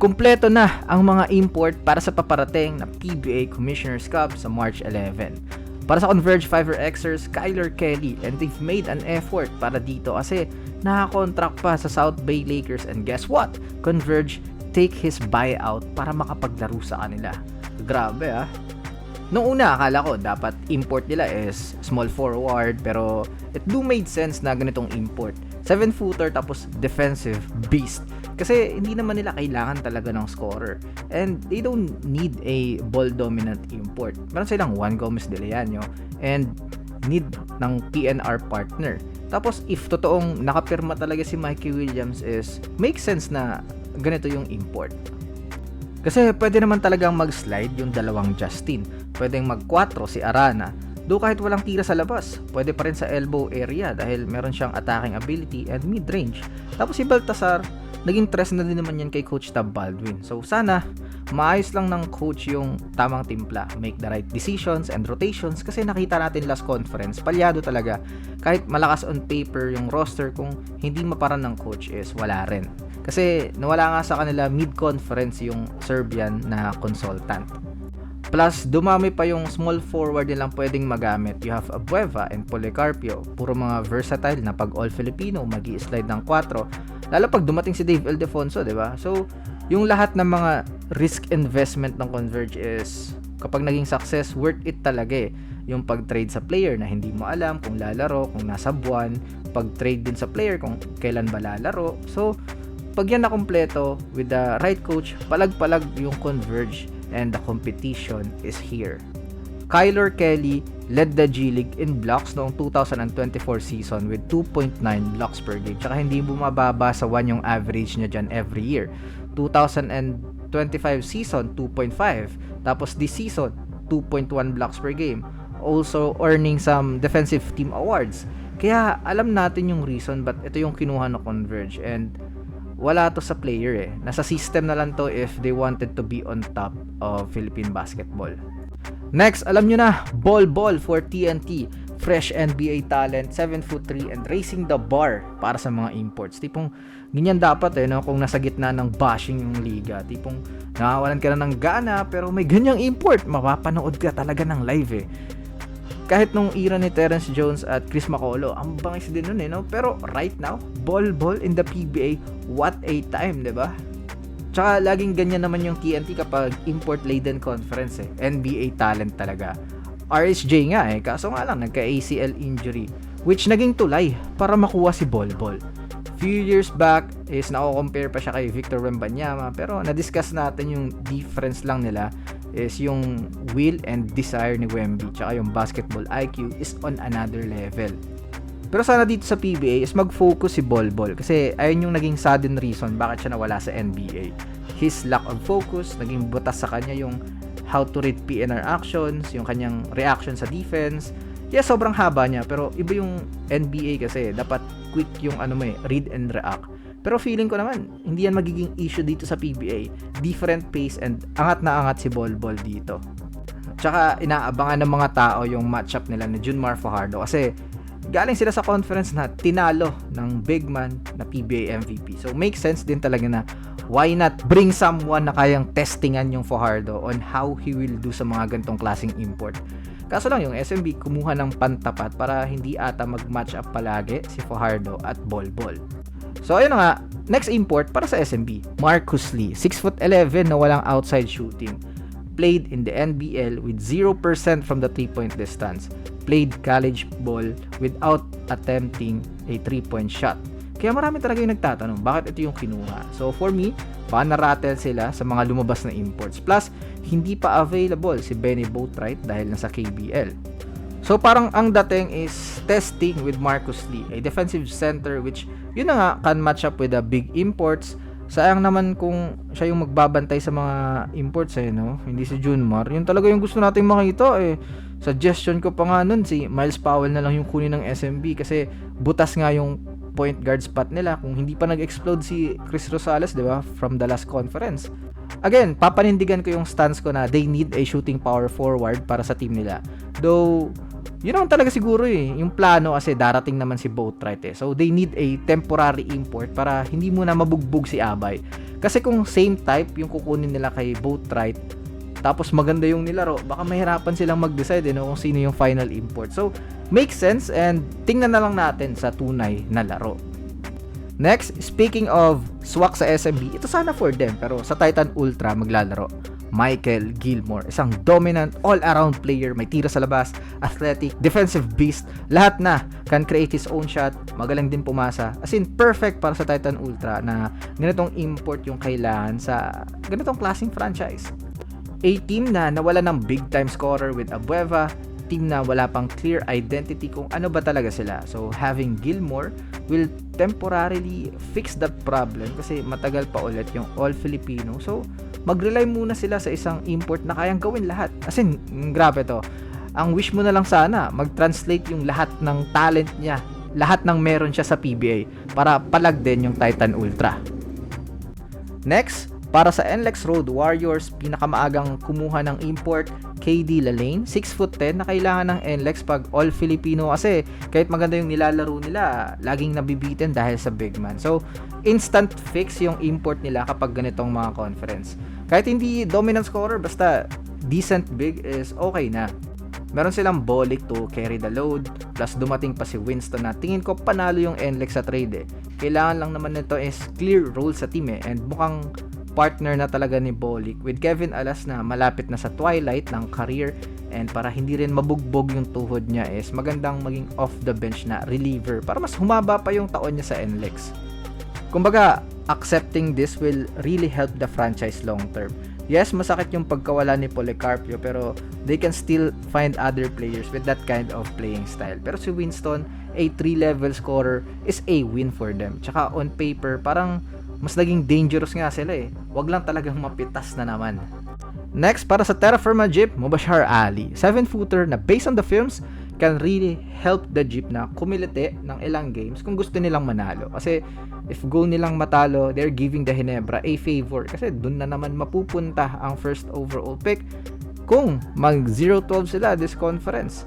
Kumpleto na ang mga import para sa paparating na PBA Commissioner's Cup sa March 11. Para sa Converge 5er-Xers, Kyler Kelly, and they've made an effort para dito kasi nakakontract pa sa South Bay Lakers, and guess what? Converge take his buyout para makapaglaro sa kanila. Grabe ah. Noong una akala ko dapat import nila is small forward, pero it do made sense na ganitong import. 7-footer tapos defensive beast. Kasi hindi naman nila kailangan talaga ng scorer. And they don't need a ball-dominant import. Meron silang Juan Gomez de Leano and need ng PNR partner. Tapos if totoong nakapirma talaga si Mikey Williams is make sense na ganito yung import. Kasi pwede naman talagang mag-slide yung dalawang Justin. Pwedeng mag-4 si Arana. Do kahit walang tira sa labas, pwede pa rin sa elbow area dahil meron siyang attacking ability and mid-range. Tapos si Baltasar, naging tres na din naman yan kay Coach Tab Baldwin. So sana, maayos lang ng coach yung tamang timpla. Make the right decisions and rotations kasi nakita natin last conference, palyado talaga. Kahit malakas on paper yung roster, kung hindi maparan ng coach is wala rin. Kasi nawala nga sa kanila mid-conference yung Serbian na consultant. Plus, dumami pa yung small forward nilang pwedeng magamit. You have Abueva and Policarpio. Puro mga versatile na pag all-Filipino, magi-slide ng 4. Lalo pag dumating si Dave Ildefonso, di ba? So, yung lahat ng mga risk investment ng Converge is, kapag naging success, worth it talaga eh. Yung pag-trade sa player na hindi mo alam kung lalaro, kung nasa buwan. Pag-trade din sa player kung kailan ba lalaro. So, pag yan na kumpleto with the right coach, palag-palag yung Converge. And the competition is here. Kyler Kelly led the G League in blocks noong 2024 season with 2.9 blocks per game. Tsaka hindi bumababa sa 1 yung average niya dyan every year. 2025 season, 2.5. Tapos this season, 2.1 blocks per game. Also earning some defensive team awards. Kaya alam natin yung reason but ito yung kinuha na Converge, and wala to sa player eh. Nasa system na lang to if they wanted to be on top of Philippine basketball. Next, alam nyo na, Ball for TNT. Fresh NBA talent, 7'3" and raising the bar para sa mga imports. Tipong ganyan dapat eh, no? Kung nasa gitna ng bashing yung liga. Tipong nakawalan ka na ng gana pero may ganyang import, mapapanood ka talaga ng live eh. Kahit nung era ni Terrence Jones at Chris Macolo, ang bangis din nun eh, no? Pero right now, ball in the PBA, what a time, diba? Tsaka laging ganyan naman yung TNT kapag import-laden conference eh. NBA talent talaga. RSJ nga eh, kaso nga lang nagka-ACL injury, which naging tulay para makuha si Ball. Few years back is nako-compare pa siya kay Victor Wembanyama, pero na-discuss natin yung difference lang nila is yung will and desire ni Wemby, tsaka yung basketball IQ is on another level. Pero sana dito sa PBA is mag-focus si Ball kasi ayun yung naging sudden reason bakit siya nawala sa NBA. His lack of focus, naging butas sa kanya yung how to read PNR actions, yung kanyang reaction sa defense. Yeah, sobrang haba niya, pero iba yung NBA kasi dapat quick yung read and react. Pero feeling ko naman, hindi yan magiging issue dito sa PBA. Different pace and angat na angat si Ball dito. Tsaka inaabangan ng mga tao yung matchup nila ni Junmar Fajardo kasi galing sila sa conference na tinalo ng big man na PBA MVP. So makes sense din talaga na why not bring someone na kayang testingan yung Fajardo on how he will do sa mga gantong klaseng import. Kaso lang yung SMB kumuha ng pantapat para hindi ata mag-match up palagi si Fajardo at Ball. So ayun na nga, next import para sa SMB, Marcus Lee, 6'11" na walang outside shooting. Played in the NBL with 0% from the 3-point distance. Played college ball without attempting a 3-point shot. Kaya marami talaga yung nagtatanong, bakit ito yung kinuha? So for me, baka na-rattle sila sa mga lumabas na imports. Plus, hindi pa available si Benny Boatwright dahil nasa KBL. So parang ang dating is testing with Marcus Lee, a defensive center which yun na nga can match up with the big imports. Sayang naman kung siya yung magbabantay sa mga imports eh, no? Hindi si Junmar. Yun talaga yung gusto nating makita eh. Suggestion ko pa nga nun, si Miles Powell na lang yung kunin ng SMB kasi butas nga yung point guard spot nila kung hindi pa nag-explode si Chris Rosales, di ba? From the last conference. Again, papanindigan ko yung stance ko na they need a shooting power forward para sa team nila. Though, Yun naman talaga siguro yung plano kasi darating naman si Boatwright So they need a temporary import para hindi muna mabugbog si Abay. Kasi kung same type yung kukunin nila kay Boatwright, tapos maganda yung nilaro, baka mahirapan silang mag-decide kung sino yung final import. So makes sense and tingnan na lang natin sa tunay na laro. Next, speaking of swak sa SMB, ito sana for them pero sa Titan Ultra maglalaro Michael Gilmore, isang dominant all-around player, may tira sa labas, athletic, defensive beast, lahat na, can create his own shot, magaling din pumasa, as in perfect para sa Titan Ultra na ganitong import yung kailangan sa ganitong klaseng franchise. A team na nawala ng big time scorer with Abueva, team na wala pang clear identity kung ano ba talaga sila. So having Gilmore will temporarily fix that problem kasi matagal pa ulit yung all Filipino. So mag-rely muna sila sa isang import na kayang gawin lahat. As in, grabe to. Ang wish mo na lang sana, mag-translate yung lahat ng talent niya, lahat ng meron siya sa PBA para palag din yung Titan Ultra. Next, para sa NLEX Road Warriors, pinakamaagang kumuha ng import, KD Lalane, 6'10" na kailangan ng NLEX pag all Filipino kasi kahit maganda yung nilalaro nila, laging nabibitin dahil sa big man. So, instant fix yung import nila kapag ganitong mga conference. Kahit hindi dominant scorer, basta decent big is okay na. Meron silang Bolick to carry the load, plus dumating pa si Winston na tingin ko panalo yung NLEX sa trade Kailangan lang naman nito is clear role sa team and mukhang partner na talaga ni Bolick with Kevin Alas na malapit na sa twilight ng career and para hindi rin mabugbog yung tuhod niya is magandang maging off the bench na reliever para mas humaba pa yung taon niya sa NLEX. Kumbaga, accepting this will really help the franchise long term. Yes, masakit yung pagkawala ni Policarpio pero they can still find other players with that kind of playing style. Pero si Winston, a 3-level scorer is a win for them. Tsaka on paper, parang mas naging dangerous nga sila Wag lang talagang mapitas na naman. Next, para sa Terra Firma Jeep, Mubashir Ali. 7-footer na based on the films, can really help the Jeep na kumilite ng ilang games kung gusto nilang manalo. Kasi if goal nilang matalo, they're giving the Ginebra a favor. Kasi dun na naman mapupunta ang first overall pick kung mag 0-12 sila this conference.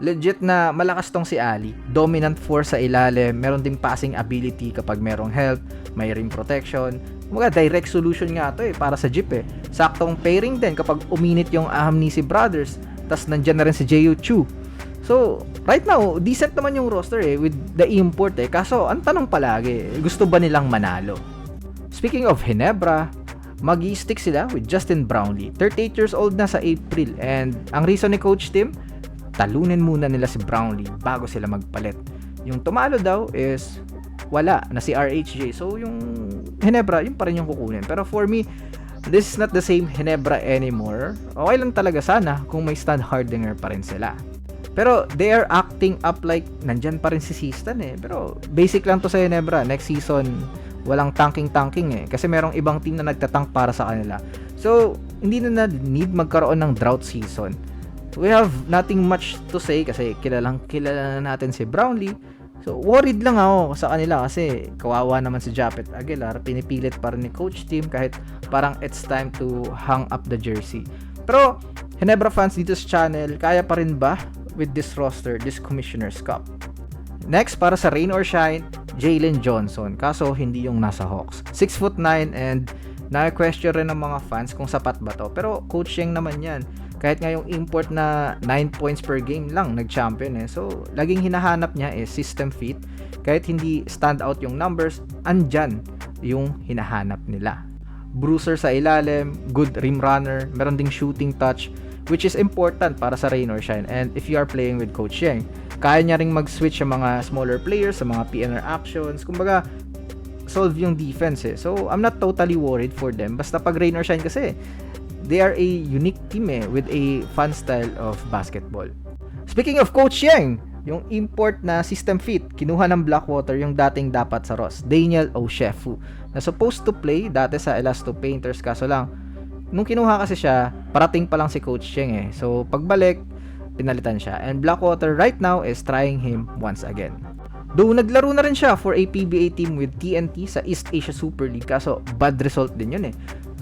Legit na malakas tong si Ali. Dominant force sa ilalim, meron ding passing ability kapag merong help, may rim protection. Mga direct solution nga to para sa Jeep Saktong pairing din kapag uminit yung Ahmnisi Brothers, tas nandyan na rin si J.U. Chu. So, right now, decent naman yung roster with the import Kaso, ang tanong palagi, gusto ba nilang manalo? Speaking of Ginebra, mag-i-stick sila with Justin Brownlee. 38 years old na sa April and ang reason ni Coach Tim, talunin muna nila si Brownlee bago sila magpalit. Yung tumalo daw is wala na si RHJ. So yung Ginebra, yun pa rin yung kukunin. Pero for me, this is not the same Ginebra anymore. Okay lang talaga sana kung may Stan Hardinger pa rin sila. Pero they are acting up like nandyan pa rin si Sistan Pero basic lang to sa Ginebra. Next season, walang tanking kasi merong ibang team na nagtatank para sa kanila. So, hindi na need magkaroon ng drought season. We have nothing much to say kasi kilala na natin si Brownlee. So, worried lang ako sa kanila kasi kawawa naman si Japet Aguilar. Pinipilit pa rin ni Coach Tim kahit parang it's time to hang up the jersey. Pero, Ginebra fans dito sa channel, kaya pa rin ba with this roster, this Commissioner's Cup? Next, para sa Rain or Shine, Jalen Johnson. Kaso, hindi yung nasa Hawks. 6'9" and na-question rin ng mga fans kung sapat ba to. Pero, Coach Yang naman yan. Kahit nga yung import na 9 points per game lang, nag-champion So, laging hinahanap niya system fit. Kahit hindi stand out yung numbers, andyan yung hinahanap nila. Bruiser sa ilalim, good rim runner, meron ding shooting touch, which is important para sa Rain or Shine. And if you are playing with Coach Yang, kaya niya ring mag-switch sa mga smaller players, sa mga PNR actions. Kumbaga, solve yung defense So, I'm not totally worried for them. Basta pag Rain or Shine kasi, they are a unique team with a fun style of basketball. Speaking of Coach Yang, yung import na system fit, kinuha ng Blackwater yung dating dapat sa Ross, Daniel Oshefu, na supposed to play dati sa Elasto Painters kaso lang, nung kinuha kasi siya, parating pa lang si Coach Yang So, pagbalik, pinalitan siya. And Blackwater right now is trying him once again. Though naglaro na rin siya for a PBA team with TNT sa East Asia Super League kaso bad result din yun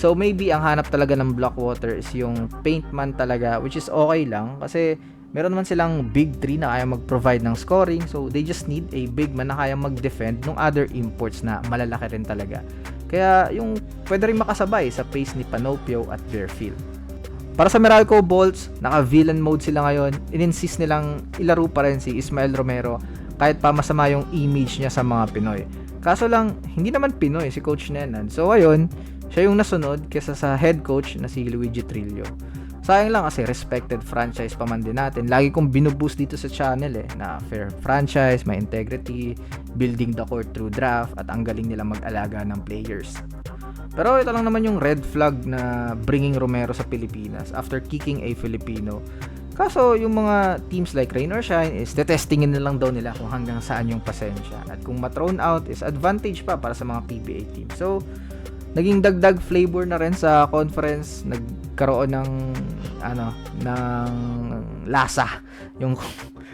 So maybe ang hanap talaga ng Blackwater is yung paint man talaga which is okay lang kasi Meron naman silang big 3 na kaya mag-provide ng scoring, so they just need a big man na kaya mag-defend ng other imports na malalaki rin talaga. Kaya yung pwede rin makasabay sa pace ni Panopio at Bearfield. Para sa Meralco Bolts, naka-villain mode sila ngayon. In-insist nilang ilaro pa rin si Ismael Romero kahit pa masama yung image niya sa mga Pinoy. Kaso lang, hindi naman Pinoy si Coach Nenan. So ayun, siya yung nasunod kesa sa head coach na si Luigi Trillo. Sayang lang kasi respected franchise pa man din natin. Lagi kong binuboost dito sa channel na fair franchise, may integrity, building the core through draft, at ang galing nila mag-alaga ng players. Pero ito lang naman yung red flag na bringing Romero sa Pilipinas after kicking a Filipino. Kaso yung mga teams like Rain or Shine is tetestingin na lang daw nila kung hanggang saan yung pasensya. At kung ma-thrown out is advantage pa para sa mga PBA team. So, naging dagdag flavor na rin sa conference, nagkaroon ng lasa yung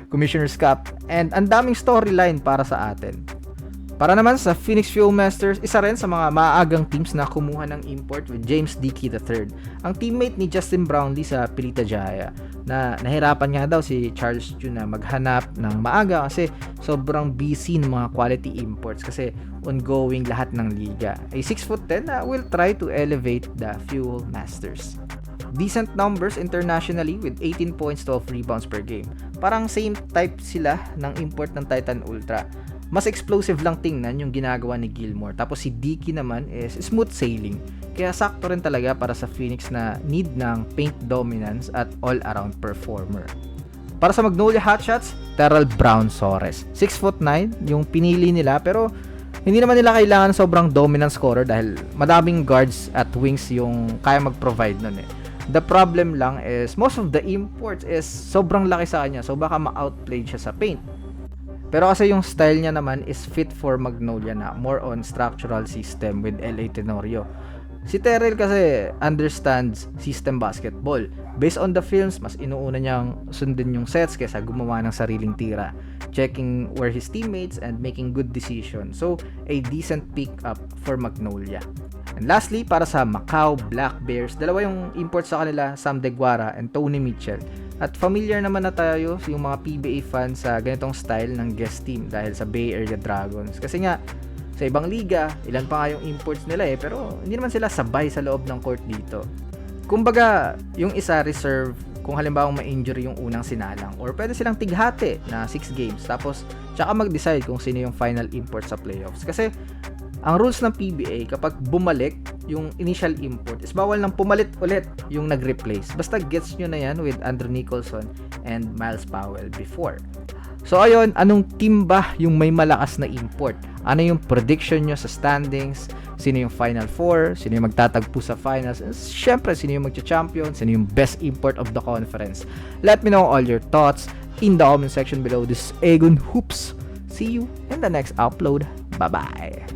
Commissioner's Cup, and ang daming storyline para sa atin. Para naman sa Phoenix Fuel Masters, isa rin sa mga maagang teams na kumuha ng import with James Dickey III, ang teammate ni Justin Brownlee sa Pilita Jaya, na nahirapan nga daw si Charles June na maghanap ng maaga kasi sobrang busy ng mga quality imports kasi ongoing lahat ng liga. A 6'10" na will try to elevate the Fuel Masters. Decent numbers internationally with 18 points, 12 rebounds per game. Parang same type sila ng import ng Titan Ultra. Mas explosive lang tingnan yung ginagawa ni Gilmore. Tapos si Dickey naman is smooth sailing. Kaya sakto rin talaga para sa Phoenix na need ng paint dominance at all-around performer. Para sa Magnolia Hotshots, Terrell Brown Sores. 6'9" yung pinili nila, pero hindi naman nila kailangan sobrang dominant scorer dahil madaming guards at wings yung kaya mag-provide nun eh. The problem lang is most of the imports is sobrang laki sa kanya, so baka ma-outplay siya sa paint. Pero kasi yung style niya naman is fit for Magnolia na more on structural system with LA Tenorio. Si Terrell kasi understands system basketball. Based on the films, mas inuuna niyang sundin yung sets kaysa gumawa ng sariling tira. Checking where his teammates and making good decisions. So, a decent pick up for Magnolia. And lastly, para sa Macau Black Bears, dalawa yung import sa kanila, Sam Deguara and Tony Mitchell. At familiar naman na tayo yung mga PBA fans sa ganitong style ng guest team dahil sa Bay Area Dragons. Kasi nga, sa ibang liga, ilan pa nga yung imports nila pero hindi naman sila sabay sa loob ng court dito. Kumbaga, yung isa reserve kung halimbawa ma-injury yung unang sinalang, or pwede silang tighati na 6 games tapos tsaka mag-decide kung sino yung final import sa playoffs. Kasi ang rules ng PBA, kapag bumalik yung initial import, is bawal nang pumalit ulit yung nag-replace. Basta gets nyo na yan with Andrew Nicholson and Miles Powell before. So ayun, anong team ba yung may malakas na import? Ano yung prediction nyo sa standings? Sino yung Final Four? Sino yung magtatagpo sa finals? And syempre, sino yung magcha-champion? Sino yung best import of the conference? Let me know all your thoughts in the comment section below. This is Egon Hoops. See you in the next upload. Bye-bye.